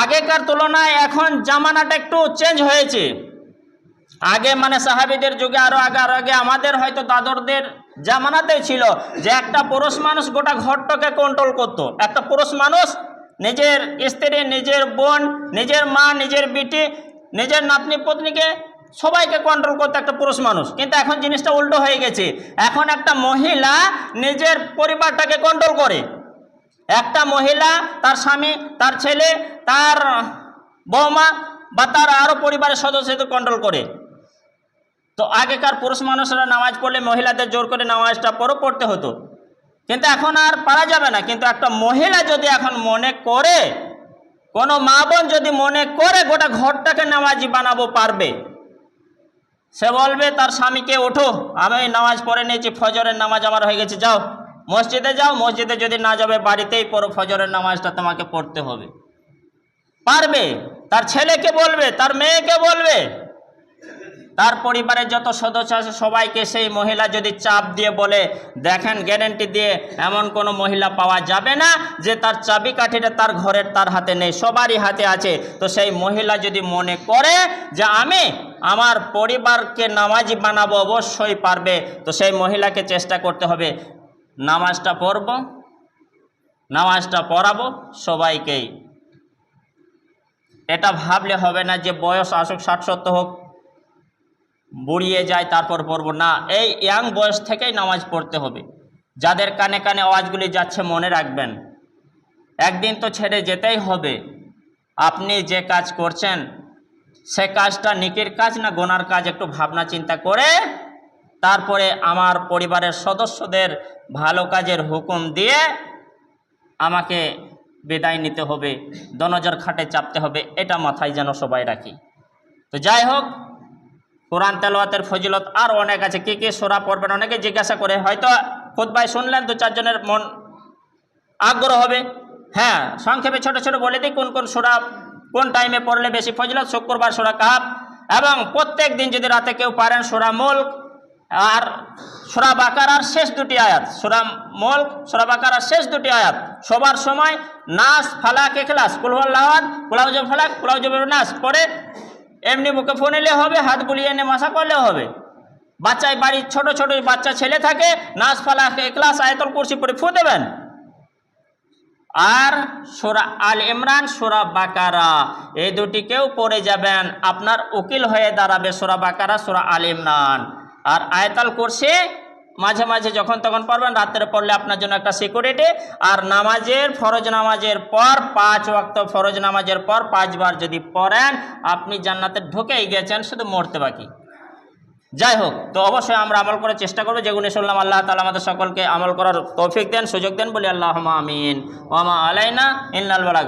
আগেকার তুলনায় এখন জামানাটা একটু চেঞ্জ হয়েছে। আগে মানে সাহাবীদের যুগে আরো আগে আমাদের হয়তো দাদরদের জামানাতেই ছিল যে একটা পুরুষ মানুষ গোটা ঘরটাকে কন্ট্রোল করত। একটা পুরুষ মানুষ নিজের স্ত্রী, নিজের বোন, নিজের মা, নিজের বিটি, নিজের নাতনি পত্নীকে সবাইকে কন্ট্রোল করতে একটা পুরুষ মানুষ। কিন্তু এখন জিনিসটা উল্টো হয়ে গেছে। এখন একটা মহিলা নিজের পরিবারটাকে কন্ট্রোল করে। একটা মহিলা তার স্বামী, তার ছেলে, তার বৌমা বা তার আরো পরিবারের সদস্যদের কন্ট্রোল করে। তো আগেকার পুরুষ মানুষরা নামাজ পড়লে মহিলাদের জোর করে নামাজটা পড়তে হতো, কিন্তু এখন আর পারা যাবে না। কিন্তু একটা মহিলা যদি এখন মনে করে, কোনো মা বোন যদি মনে করে গোটা ঘরটাকে নামাজি বানাবো, পারবে। সে বলবে তার স্বামীকে, ওঠো, আমি নামাজ পড়ে নিয়েছি, ফজরের নামাজ আমার হয়ে গেছে, যাও মসজিদে যাও। মসজিদে যদি না যাবে বাড়িতেই পড়ো, ফজরের নামাজটা তোমাকে পড়তে হবে। পারবে। তার ছেলেকে বলবে, তার মেয়েকে বলবে, তার পরিবারের যত সদস্য আছে সবাইকে সেই মহিলা যদি চাপ দিয়ে বলে, দেখেন গ্যারেন্টি দিয়ে এমন কোনো মহিলা পাওয়া যাবে না যে তার চাবিকাঠিটা তার ঘরের তার হাতে নেই, সবারই হাতে আছে। তো সেই মহিলা যদি মনে করে যে আমি আমার পরিবারকে নামাজি বানাবো, অবশ্যই পারবে। তো সেই মহিলাকে চেষ্টা করতে হবে, নামাজটা পড়ব, নামাজটা পড়াবো সবাইকেই। এটা ভাবলে হবে না যে বয়স আসুক 60-70 হোক, বুড়িয়ে যায় তারপর পড়ব না। এই ইয়াং বয়স থেকেই নামাজ পড়তে হবে। যাদের কানে কানে আওয়াজগুলি যাচ্ছে মনে রাখবেন, একদিন তো ছেড়ে যেতেই হবে। আপনি যে কাজ করছেন সে কাজটা নেকির কাজ না গুনার কাজ, একটু ভাবনা চিন্তা করে তারপরে আমার পরিবারের সদস্যদের ভালো কাজের হুকুম দিয়ে আমাকে বিদায় নিতে হবে, দনজর খাটে চাপতে হবে। এটা মাথায় যেন সবাই রাখি। তো যাই হোক, কোরআন তেলাওয়াতের ফজিলত আর অনেক আছে। কে কে সূরা পড়বেন অনেকে জিজ্ঞাসা করে, হয়তো খুতবায় শুনলেন, 2-4 জনের মন আগ্রহ হবে। হ্যাঁ, সংক্ষেপে ছোট ছোট বলে দিই কোন কোন সূরা কোন টাইমে পড়লে বেশি ফজিলত। শুক্রবার সূরা কাহাফ, এবং প্রত্যেক দিন যদি রাতে কেউ পারেন সূরা মুলক আর সূরা বাকারার শেষ 2টি আয়াত, সূরা মুলক, সূরা বাকারার শেষ 2টি আয়াত সবার সময় নাস, ফালাক, ইখলাস, কুল হুয়াল্লাহু আহাদ, কুল আউযু বিল ফালাক, কুল আউযু বির নাস পড়ে এমনি মুখে ফোন এলে হবে, হাত বুলিয়ে এনে মাসা করলেও হবে। বাচ্চায় বাড়ির ছোট ছোট বাচ্চা ছেলে থাকে, নাস, ফালাক, ইখলাস, আয়াতুল কুরসি পড়ে ফু দেবেন। আর সূরা আল ইমরান, সূরা বাকারা, এই দুটিকেও পড়ে যাবেন, আপনার উকিল হয়ে দাঁড়াবে সূরা বাকারা, সূরা আল ইমরান। আর আয়াতুল কুরসি মাঝে মাঝে যখন তখন পড়বেন, রাত্রে পড়লে আপনার জন্য একটা সিকিউরিটি। আর নামাজের, ফরজ নামাজের পর 5 ওয়াক্ত ফরজ নামাজের পর 5 বার যদি পড়েন, আপনি জান্নাতে ঢুকেই গেছেন, শুধু মরতে বাকি। যাই হোক, তো অবশ্যই আমরা আমল করার চেষ্টা করবো। যেগুলো শুনলাম আল্লাহ তাআলা আমাদের সকলকে আমল করার তৌফিক দেন, সুযোগ দেন, বলি আল্লাহুম্মা আমিন। ওয়া মা আলাইনা ইল্লাল বালাগ।